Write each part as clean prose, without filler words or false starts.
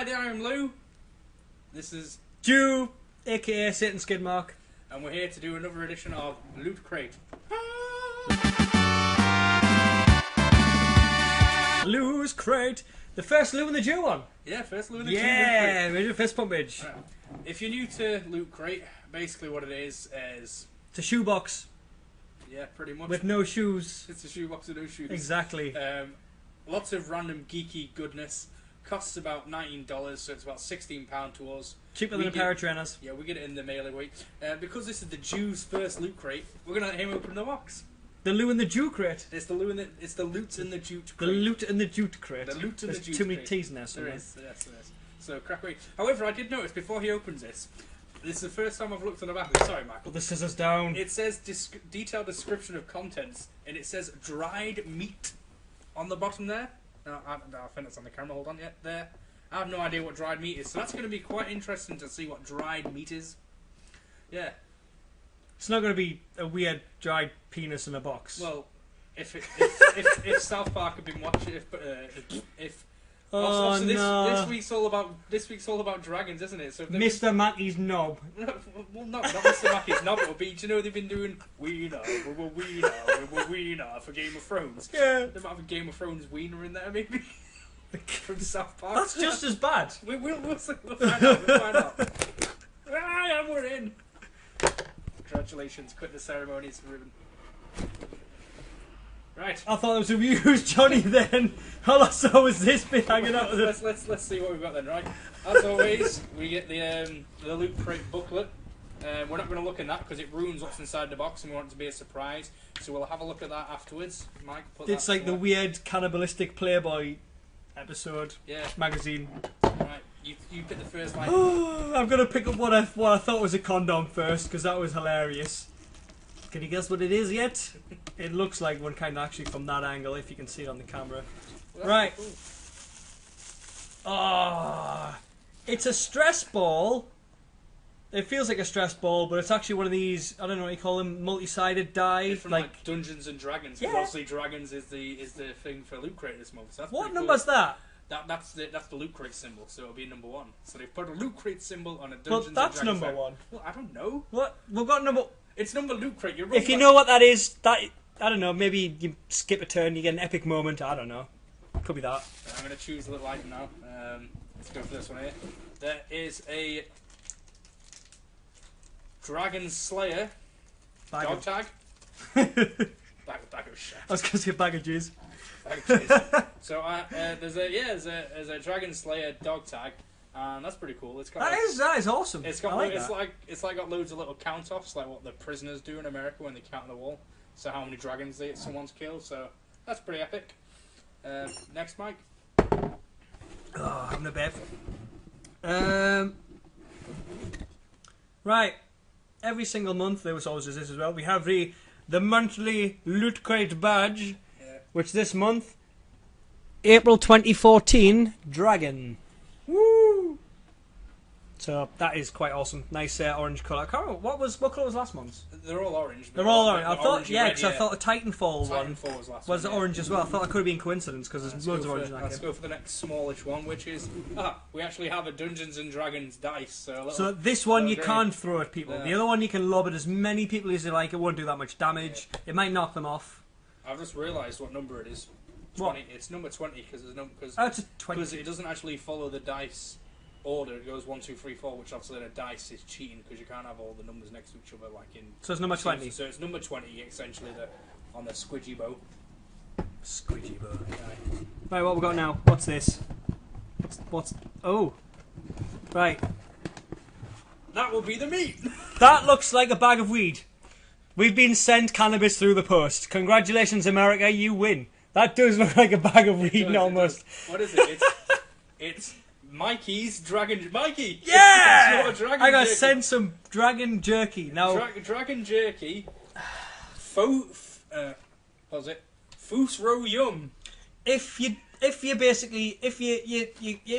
Hi there, I'm Lou. This is Jew, aka Satan Skidmark. and we're here to do another edition of Lewtcrate. Lewtcrate. The first Lou and the Jew one. Yeah, first Lou and the Yeah, we did fist pumpage. Right. If you're new to Lewtcrate, basically what it is It's a shoebox yeah, pretty much. with no shoes. It's a shoebox with no shoes. Exactly. Lots of random geeky goodness. Costs about $19, so it's about £16 to us. Cheaper than a pair of trainers. Yeah, we get it in the mail away. Because this is the Jew's first Loot Crate, we're gonna let him open the box. The Lou and the Jew crate. It's the Loot and the Jute The crate. Loot and the Jute crate. The Loot and There's the Jute too many crate. T's in there. There is, yes, there is. So crack away. However, I did notice before he opens this is the first time I've looked on the back. Sorry, Michael. Put the scissors down. It says detailed description of contents, and it says dried meat on the bottom there. No, I think that's on the camera. Hold on, yeah, there. I have no idea what dried meat is, so that's going to be quite interesting to see what dried meat is. Yeah. It's not going to be a weird dried penis in a box. Well, if South Park had been watching, if oh also no! this week's all about dragons, isn't it? So if Mr. Mackey's knob. well, not Mr. Mackey's novel, but do you know they've been doing Wiener for Game of Thrones? Yeah. They might have a Game of Thrones Wiener in there, maybe. From South Park. That's just as bad. We'll find out. We'll find out. And we're in. Congratulations, quit the ceremonies, Ruben. Right. I thought it was a used Johnny then. All I saw was this bit hanging out of the... Let's see what we've got then, right? As always, we get the Loot Crate booklet. We're not going to look in that because it ruins what's inside the box and we want it to be a surprise. So we'll have a look at that afterwards. Mike, put It's that like the away. weird cannibalistic Playboy episode. Yeah. Magazine. Right, you pick the first line. I'm going to pick up what I thought was a condom first because that was hilarious. Can you guess what it is yet? It looks like one kind of actually from that angle if you can see it on the camera. Well, Right. cool. Ah, it's a stress ball. It feels like a stress ball, but it's actually one of these, I don't know what you call them, multi-sided die. It's from like Dungeons and Dragons. Because Yeah. obviously Dragons is the thing for Loot Crate this month. So that's what pretty number's cool. that? That's the Loot Crate symbol, so it'll be number 1. So they've put a Loot Crate symbol on a Dungeons Well, and that's Dragons number set. 1. Well, I don't know. What? We've got number... It's number Loot Crate. You're wrong. If you know what that is, that... I don't know, maybe you skip a turn, you get an epic moment, I don't know. Could be that. I'm going to choose a little item now. Let's go for this one here. There is a Dragon Slayer dog tag. Bag of shit. I was going to say bag of jizz. Bag of jizz. So there's a Dragon Slayer dog tag, and that's pretty cool. It's got That is awesome. it's got I like it's that. like got loads of little count offs, like what the prisoners do in America when they count on the wall. So how many dragons someone's killed. So that's pretty epic. Next, Mike. Oh, having a bit. Right. Every single month, there was always this as well. We have the monthly Loot Crate badge, Yeah. which this month, April 2014, Dragon. Woo! So that is quite awesome. Nice orange colour. I can't remember, what colour was last month's? They're all orange. They're all orange. I They're thought, orange and yeah, red, because I thought the Titanfall one Titanfall was last was one, yeah. orange as well. I thought that could have been coincidence because there's loads of orange in that Let's game. go for the next smallish one, which is we actually have a Dungeons and Dragons dice. So this one you great. can't throw at people. Yeah. The other one you can lob at as many people as you like. It won't do that much damage. It might knock them off. I've just realised what number it is. What? 20. It's number 20 because Oh, it's a 20. because it doesn't actually follow the dice order. It goes 1, 2, 3, 4, which obviously in a dice is cheating because you can't have all the numbers next to each other like in. So it's number 20. So it's number 20 essentially on the squidgy bow. Squidgy bow. Right, what we got now? What's this? What's? Oh, right. That will be the meat. That looks like a bag of weed. We've been sent cannabis through the post. Congratulations, America, you win. That does look like a bag of weed, does, almost. What is it? It's Mikey's Dragon. Mikey. Yeah! It's your dragon I got jerky. sent some dragon jerky. Now, Dragon jerky. What was it? Foosro yum. if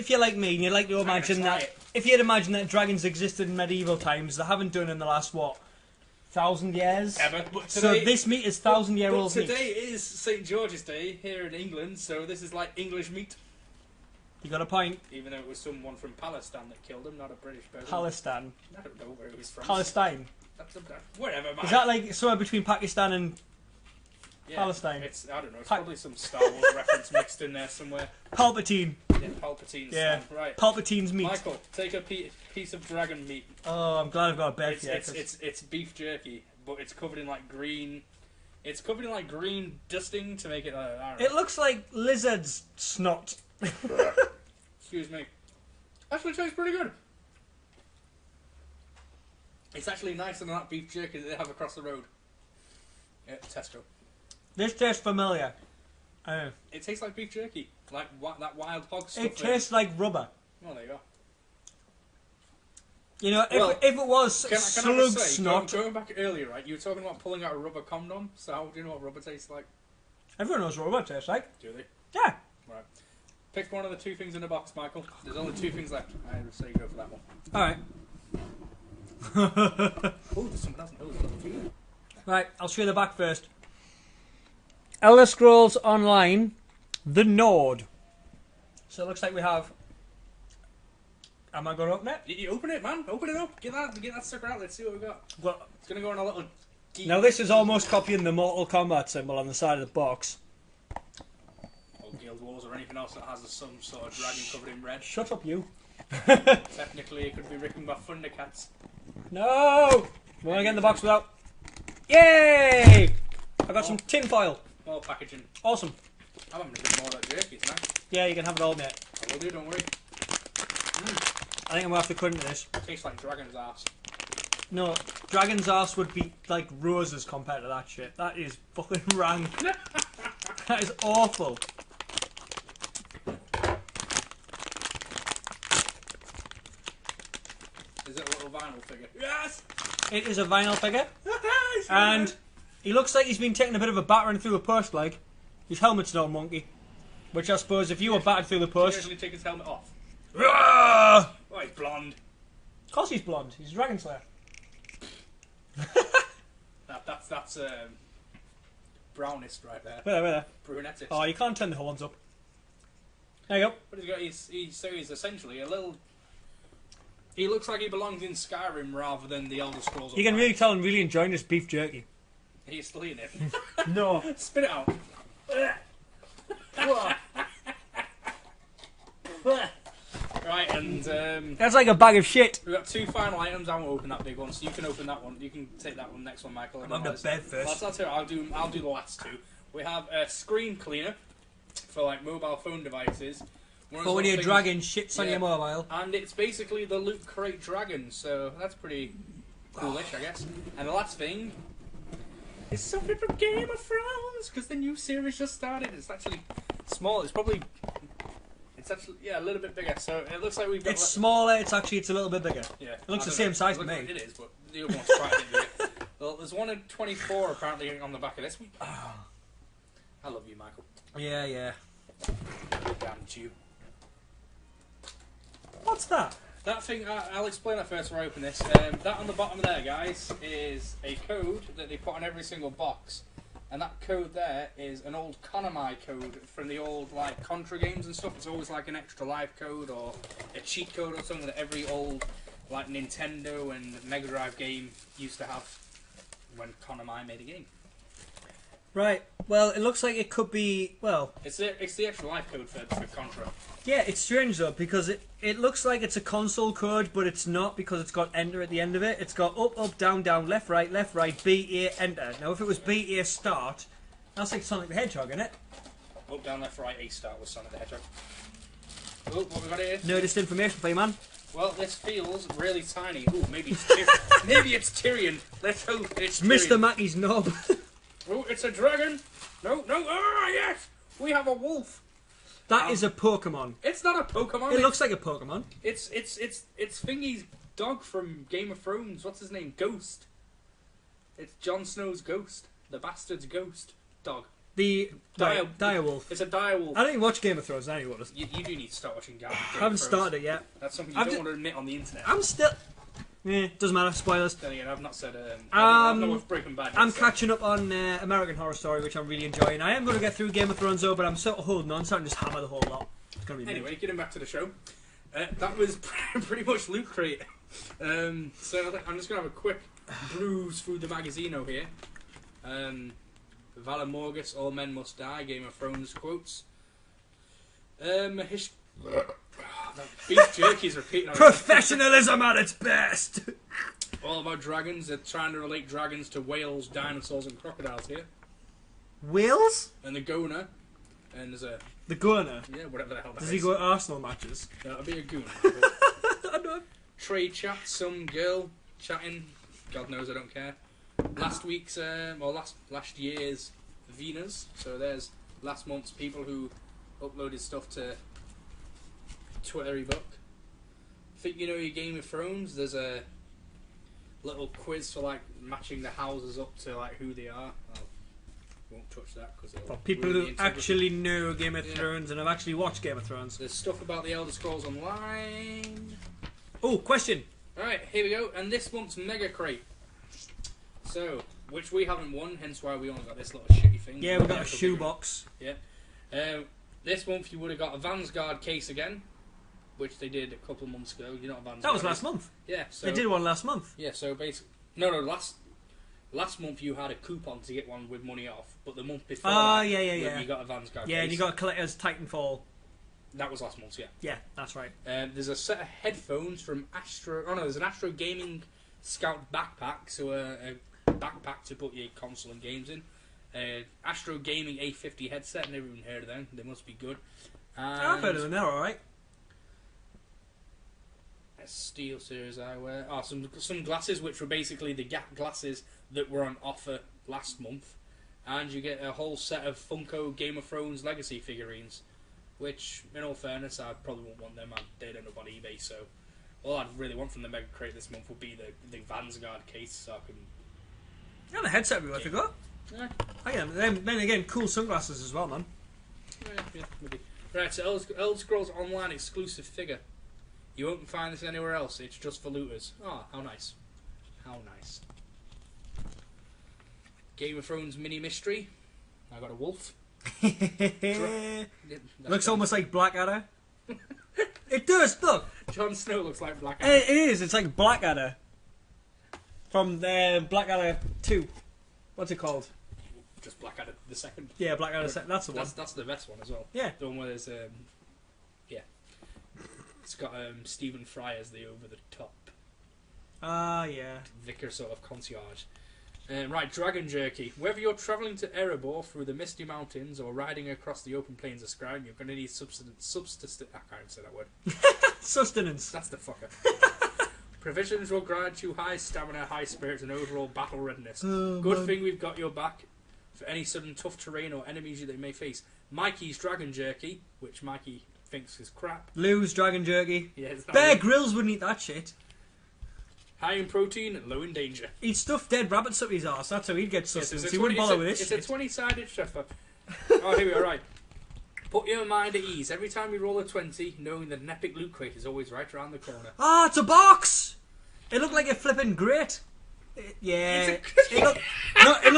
you're like me and you like to imagine try that, it. if you'd imagine that dragons existed in medieval times, they haven't done in the last 1,000 years. Ever. But So today, this meat is 1,000-year-old meat. Today is St. George's Day here in England, so this is like English meat. You got a point. Even though it was someone from Palestine that killed him, not a British person. Palestine. I don't know where he was from. Palestine. Whatever, man. Is that like somewhere between Pakistan and Palestine? It's, I don't know, it's probably some Star Wars reference mixed in there somewhere. Palpatine. Yeah, Palpatine's son. Right. Palpatine's meat. Michael, take a piece of dragon meat. Oh, I'm glad I've got a bed for you. It's beef jerky, but it's covered in like green. It's covered in like green dusting to make it. I don't know. It looks like lizard's snot. Excuse me. Actually, tastes pretty good. It's actually nicer than that beef jerky that they have across the road at Tesco. This tastes familiar. It tastes like beef jerky, like that wild hog stuff. It tastes like rubber. Oh, there you go. You know, if it was slug snot. Going back earlier, right? You were talking about pulling out a rubber condom. So how do you know what rubber tastes like? Everyone knows what rubber tastes like. Do they? Yeah. Right. Pick one of the two things in the box, Michael. There's only two things left. I would say go for that one. All right. Oh, there's someone else. Oh, there's another few. Right, I'll show you the back first. Elder Scrolls Online, The Node. So it looks like we have. Am I going to open it? You open it, man. Open it up. Get that sucker out. Let's see what we got. Well, It's gonna go on a little. now this is almost copying the Mortal Kombat symbol on the side of the box. Or Guild Wars or anything else that has some sort of dragon covered in red. Shut up, you. Technically, it could be written by Thundercats. No! We want to get in the box without. Yay! I got some tin foil. More packaging. Awesome. I'm having a bit more of that jerky tonight. Yeah, you can have it all, mate. I will do, don't worry. I think I'm going to have to cut into this. Tastes like dragon's ass. No, Dragon's Arse would be like roses compared to that shit. That is fucking rank. That is awful. Is it a little vinyl figure? Yes! It is a vinyl figure. And he looks like he's been taking a bit of a battering through the post, like. His helmet's not a monkey. Which I suppose if you were battered through the post. Seriously, take his helmet off. Oh, Oh, he's blonde. of course he's blonde. He's a Dragon Slayer. That's brownest right there. Where? Brunettist. Oh, you can't turn the horns up. There you go. But he's essentially a little. He looks like he belongs in Skyrim rather than the Elder Scrolls. You can really tell I'm really enjoying this beef jerky. He's still eating it. No. Spit it out. Right, and That's like a bag of shit. we've got two final items. I won't open that big one, so you can open that one. You can take that one next one, Michael. I'm on the bed first. That's it. I'll do the last two. We have a screen cleaner for like mobile phone devices. For when your dragon shits on your mobile. And it's basically the Lewtcrate dragon, so that's pretty coolish, I guess. And the last thing is something from Game of Thrones, because the new series just started. It's actually small. It's actually a little bit bigger. So it looks like we've got. It's smaller. It's a little bit bigger. Yeah, it looks the same size to me. It is, but the other one's quite a bit bigger. Well, there's one in 24 apparently on the back of this. I love you, Michael. Yeah. Damn you. What's that? That thing, I'll explain that first before I open this. That on the bottom there, guys, is a code that they put on every single box. And that code there is an old Konami code from the old, like, Contra games and stuff. It's always like an extra life code or a cheat code or something that every old, like, Nintendo and Mega Drive game used to have when Konami made a game. Right. Well, it looks like it could be. Well, it's the extra life code for Contra. Yeah, it's strange though because it looks like it's a console code, but it's not because it's got enter at the end of it. It's got up, down, left, right, B, A, enter. Now, if it was B, A, start, that's like Sonic the Hedgehog, isn't it? Up, down, left, right, A, start was Sonic the Hedgehog. Oh, what we got here? Nerdist information for you, man. Well, this feels really tiny. Ooh, maybe it's Tyrion. Maybe it's Tyrion. Let's hope it's Tyrion. Mr. Mackey's knob. Oh, it's a dragon. No. Ah, yes. We have a wolf. That is a Pokemon. It's not a Pokemon. It looks like a Pokemon. It's Thingy's dog from Game of Thrones. What's his name? Ghost. It's Jon Snow's ghost. The bastard's ghost dog. The direwolf. It's a direwolf. I don't even watch Game of Thrones anyway. You do need to start watching Game of Thrones. I haven't started it yet. That's something you don't want to admit on the internet. I'm still. Doesn't matter. Spoilers. Then again, I've not said. I know what's Breaking Bad. I'm catching up on American Horror Story, which I'm really enjoying. I am going to get through Game of Thrones though, but I'm sort of holding on, so I can just hammer the whole lot. It's gonna be Anyway, getting back to the show. That was pretty much Lewtcrate. So I'm just going to have a quick bruise through the magazine over here. Valor Morgus, All Men Must Die, Game of Thrones quotes. Beef jerky's repeating on Professionalism at its best! all about dragons. They're trying to relate dragons to whales, dinosaurs, and crocodiles here. Wales? And the Gona. And there's a... The Gunner? Yeah, whatever the hell that Does is. he go to Arsenal matches? That'll be a Gona. I know. Trade chat, some girl chatting. God knows, I don't care. Last week's, last year's Venus. So there's last month's people who uploaded stuff to Twittery book. Think you know your Game of Thrones? There's a little quiz for like matching the houses up to like who they are. I won't touch that because For people who actually know Game of Thrones and have actually watched Game of Thrones. There's stuff about the Elder Scrolls Online. Oh, question. Alright, here we go. And this month's Mega Crate. So, which we haven't won, hence why we only got this little shitty thing. Yeah, we got a shoebox. Yeah. This month you would have got a Vanguard case again, which they did a couple of months ago. You know what Vanguard That was is? last month. Yeah. So, They did one last month. Yeah, so basically... No, last month you had a coupon to get one with money off, but the month before you got a Vanguard Yeah, case. and you got a collector's Titanfall. That was last month, yeah. Yeah, that's right. There's a set of headphones from Astro... Oh no, there's an Astro Gaming Scout backpack, so a backpack to put your console and games in. Astro Gaming A50 headset, never even heard of them. They must be good. And I've heard of them, they're alright. a Steel Series eyewear. Oh, some glasses, which were basically the Gap glasses that were on offer last month. And you get a whole set of Funko Game of Thrones Legacy figurines. Which, in all fairness, I probably won't want them. They'd end up on eBay, so all I'd really want from the Mega Crate this month would be the Vanguard case, so I can... Yeah, the headset would be worth a go. Yeah. Oh, yeah, then again, cool sunglasses as well, man. Yeah, maybe. Right, so Elder Scrolls Online exclusive figure. You won't find this anywhere else. It's just for looters. Oh, how nice. How nice. Game of Thrones mini mystery. I got a wolf. Looks almost like Blackadder. It does, look. Jon Snow looks like Blackadder. It is, it's like Blackadder. From Blackadder 2. What's it called? Just Blackadder the second. Yeah, Blackadder 2. That's the one. That's the best one as well. Yeah. The one where there's it's got Stephen Fry as the over the top Yeah. vicar sort of concierge. Right, Dragon Jerky. Whether you're travelling to Erebor through the Misty Mountains or riding across the open plains of Skyrim, you're going to need subsistence. I can't even say that word. Sustenance. That's the fucker. Provisions will grant you high stamina, high spirits, and overall battle readiness. Oh, Good man. thing we've got your back for any sudden tough terrain or enemies you may face. Mikey's Dragon Jerky, which Mikey thinks is crap. Lou's Dragon Jerky. Yeah, it's not Bear really- Grylls wouldn't eat that shit. High in protein, low in danger. He'd stuff dead rabbits up his arse. That's how he'd get Yes, sustenance. it's He wouldn't bother with this It's shit. a 20-sided shuffle. Oh, here we are, right. Put your mind at ease. Every time you roll a 20, knowing that an epic loot crate is always right around the corner. Ah, it's a box! It looked like a flipping grate. Yeah. It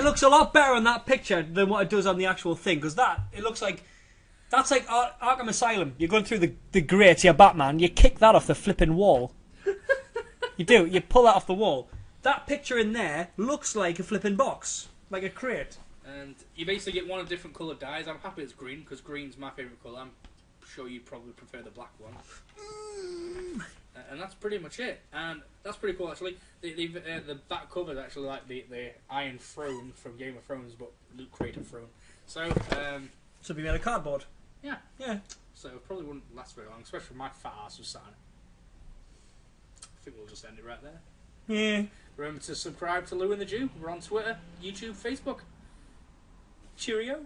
looks a lot better on that picture than what it does on the actual thing. Because it looks like... That's like Arkham Asylum. You're going through the grate, you're Batman, you kick that off the flipping wall. You do. You pull that off the wall. That picture in there looks like a flipping box. Like a crate. And you basically get one of different coloured dyes. I'm happy it's green, because green's my favourite colour. I'm sure you probably prefer the black one. And that's pretty much it. And that's pretty cool, actually. The back cover is actually like the Iron Throne from Game of Thrones, but Lewtcrate Throne. So, So it'd be made of cardboard. yeah. Yeah. So it probably wouldn't last very long, especially if my fat ass was sat on it. I think we'll just end it right there. Yeah. Remember to subscribe to Lou and the Jew. We're on Twitter, YouTube, Facebook. Cheerio.